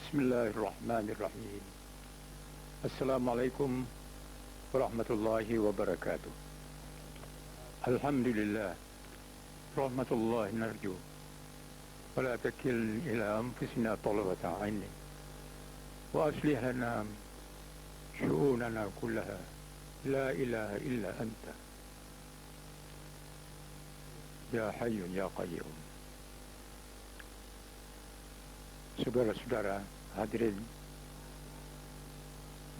Bismillahirrahmanirrahim. Assalamualaikum warahmatullahi wabarakatuh. Alhamdulillah. Rahmatullahi narju. Wala takil ila anfusina talabata aini. Wa aslih lana syu'unana kullaha. La ilaha illa anta. Ya hayyun ya qayyum. Saudara-saudara hadirin,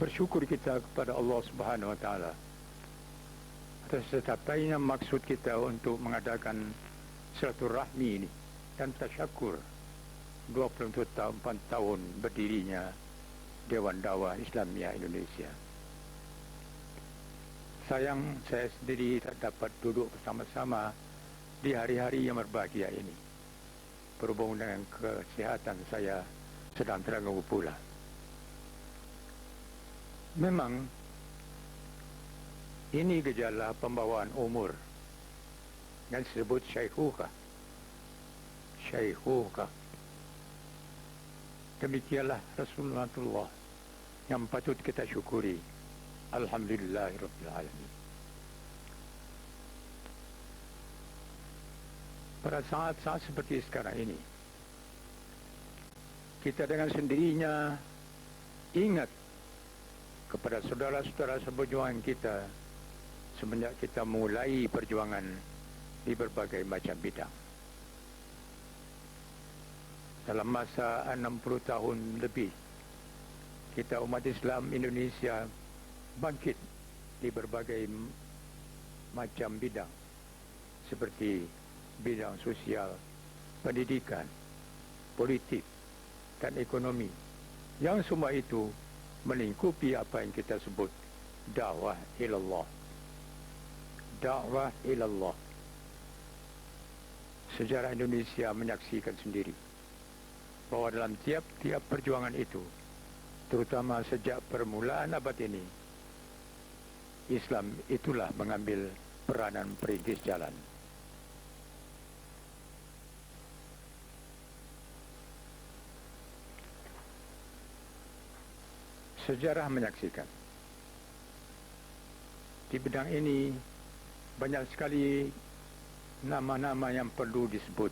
bersyukur kita kepada Allah Subhanahu Wa Taala atas tercapainya maksud kita untuk mengadakan silaturahmi ini dan tasyakur 24 tahun berdirinya Dewan Dakwah Islamiyah Indonesia. Sayang saya sendiri tak dapat duduk bersama-sama di hari-hari yang berbahagia ini. Berhubung dengan kesihatan saya sedang terganggu pula. Memang ini gejala pembawaan umur yang disebut syaikhuka. Syaikhuka. Demikianlah Rasulullah yang patut kita syukuri. Alhamdulillahirabbil alamin. Pada saat-saat seperti sekarang ini, kita dengan sendirinya ingat kepada saudara-saudara seperjuangan kita semenjak kita mulai perjuangan di berbagai macam bidang. Dalam masa 60 tahun lebih, kita umat Islam Indonesia bangkit di berbagai macam bidang seperti bidang sosial, pendidikan, politik dan ekonomi, yang semua itu melingkupi apa yang kita sebut dakwah ilallah. Dakwah ilallah. Sejarah Indonesia menyaksikan sendiri bahawa dalam tiap-tiap perjuangan itu, terutama sejak permulaan abad ini, Islam itulah mengambil peranan perintis jalan. Sejarah menyaksikan di bidang ini banyak sekali nama-nama yang perlu disebut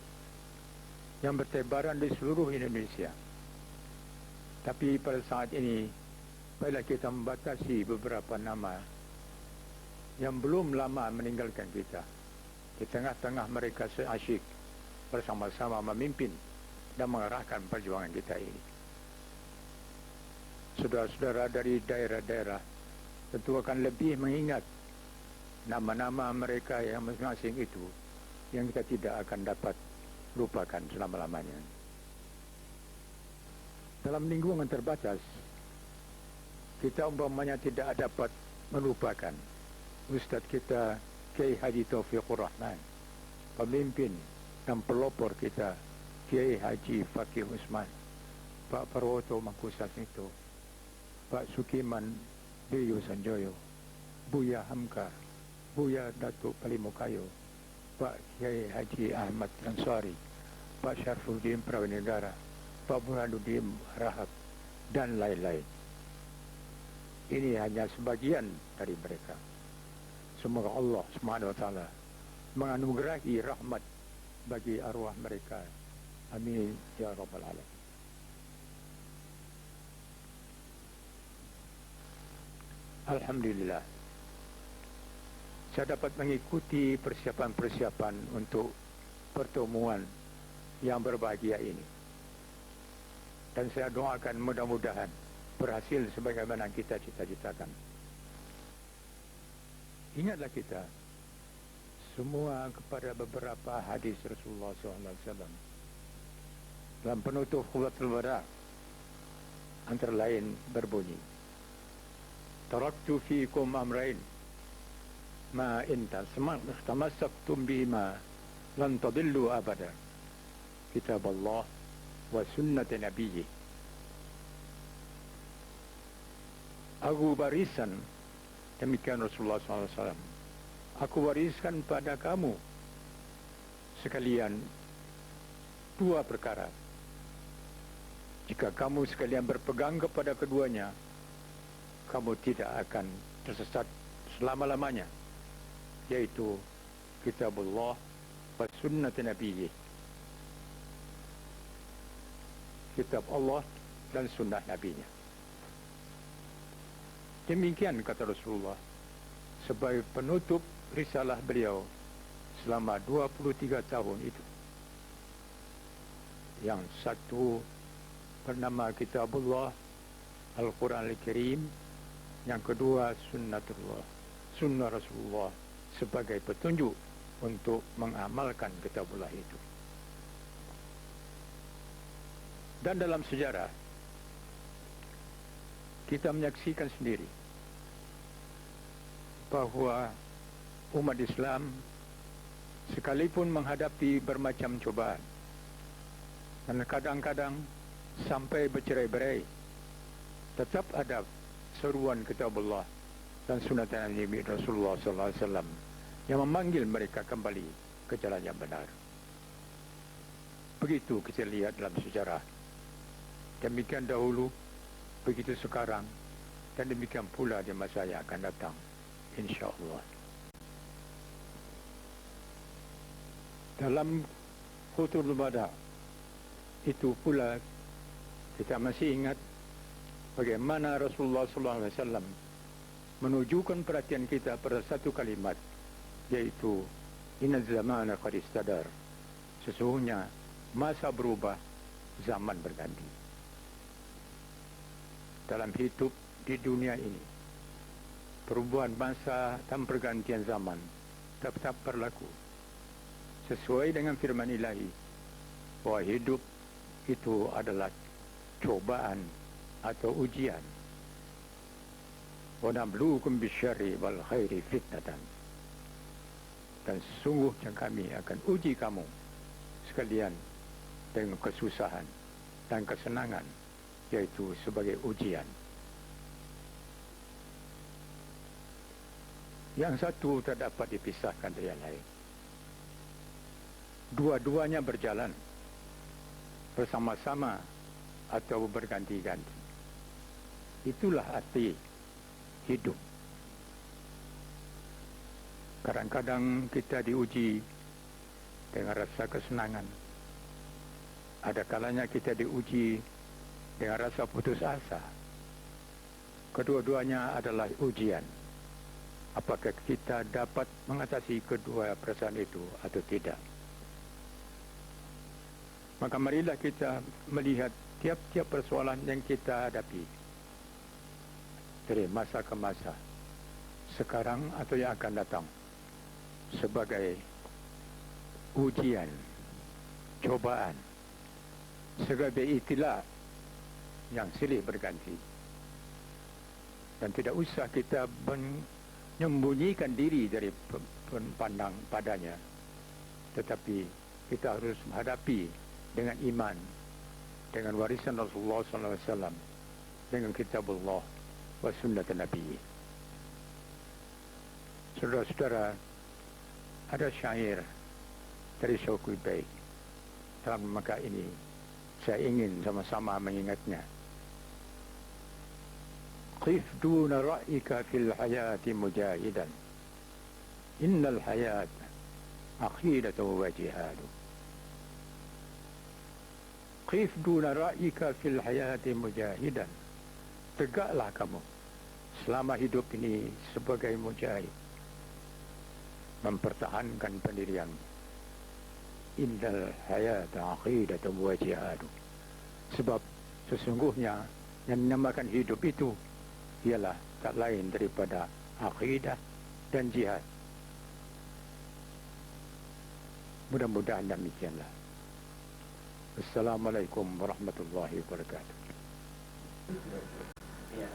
yang bertebaran di seluruh Indonesia. Tapi pada saat ini baiklah kita membatasi beberapa nama yang belum lama meninggalkan kita. Di tengah-tengah mereka seasyik bersama-sama memimpin dan mengarahkan perjuangan kita ini. Saudara-saudara dari daerah-daerah tentu akan lebih mengingat nama-nama mereka yang masing-masing itu yang kita tidak akan dapat lupakan selama-lamanya. Dalam lingkungan terbatas, kita umpamanya tidak dapat melupakan Ustaz kita Kiai Haji Taufiqur Rahman, pemimpin dan pelopor kita Kiai Haji Fakih Usman, Pak Parwoto Mangkusasmito, Pak Sukiman Deyo Sanjoyo, Buya Hamka, Buya Datuk Palimukayo, Pak Kiai Haji Ahmad Ansari, Pak Syarfuddin Prawinegara, Pak Burhanuddin Rahab, dan lain-lain. Ini hanya sebagian dari mereka. Semoga Allah SWT menganugerahi rahmat bagi arwah mereka. Amin ya Rabbal Alamin. Alhamdulillah, saya dapat mengikuti persiapan-persiapan untuk pertemuan yang berbahagia ini. Dan saya doakan mudah-mudahan berhasil sebagaimana kita cita-citakan. Ingatlah kita semua kepada beberapa hadis Rasulullah SAW dalam penutup khutbatul wada, antara lain berbunyi, taraktu fiikum amrain ma in tamassaktum bihima lan tadillu abada, kitab Allah wa sunnat nabiyyi. Aku barisan, demikian Rasulullah SAW, aku wariskan pada kamu sekalian dua perkara Jika kamu sekalian berpegang kepada keduanya, kamu tidak akan tersesat selama-lamanya, yaitu kitabullah wa sunnat nabiyyi. Kitab Allah dan sunnah nabinya. Demikian kata Rasulullah sebagai penutup risalah beliau selama 23 tahun itu. Yang satu bernama Kitabullah Al-Quran Al-Karim, yang kedua Sunnah Rasulullah sebagai petunjuk untuk mengamalkan Kitabullah itu. Dan dalam sejarah kita menyaksikan sendiri bahawa umat Islam sekalipun menghadapi bermacam cubaan dan kadang-kadang sampai bercerai-berai, tetap ada seruan Kitabullah dan sunat Nabi Rasulullah SAW yang memanggil mereka kembali ke jalan yang benar. Begitu kita lihat dalam sejarah. Demikian dahulu, begitu sekarang, dan demikian pula di masa yang akan datang, insya-Allah. Dalam Khutbatul Wada itu pula kita masih ingat bagaimana Rasulullah SAW menunjukkan perhatian kita pada satu kalimat, yaitu Inna zamana qad istadar. Sesungguhnya masa berubah, zaman berganti. Dalam hidup di dunia ini, perubahan masa dan pergantian zaman tetap berlaku. Sesuai dengan firman Ilahi, bahwa hidup itu adalah cobaan atau ujian. Wa nabluukum bisyarri wal khairi fitnatan. Dan sesungguhnya kami akan uji kamu sekalian dengan kesusahan dan kesenangan, yaitu sebagai ujian. Yang satu tak dapat dipisahkan dari yang lain. Dua-duanya berjalan bersama-sama atau berganti-ganti. Itulah arti hidup. Kadang-kadang kita diuji dengan rasa kesenangan. Ada kalanya kita diuji dengan rasa putus asa. Kedua-duanya adalah ujian. Apakah kita dapat mengatasi kedua perasaan itu atau tidak? Maka marilah kita melihat tiap-tiap persoalan yang kita hadapi dari masa ke masa, sekarang atau yang akan datang, sebagai ujian, cobaan, sebagai itilah yang silih berganti. Dan tidak usah kita menyembunyikan diri dari pandang padanya, tetapi kita harus menghadapi dengan iman, dengan warisan Rasulullah SAW, dengan kitabullah wa sunnat Nabi. Saudara-saudara, ada syair dari Syauqi Baik. Dalam maka ini saya ingin sama-sama mengingatnya. Qif duna ra'ika fil hayati mujahidan, innal hayat aqidatu wa jihadu. Qif duna ra'ika fil hayati mujahidan. Tegaklah kamu selama hidup ini sebagai mujahid, mempertahankan pendirianmu. Innal hayata aqidatu wa jihadu. Sebab sesungguhnya yang dinamakan hidup itu ialah tak lain daripada akidah dan jihad. Mudah-mudahan demikianlah. Assalamualaikum warahmatullahi wabarakatuh. Ya.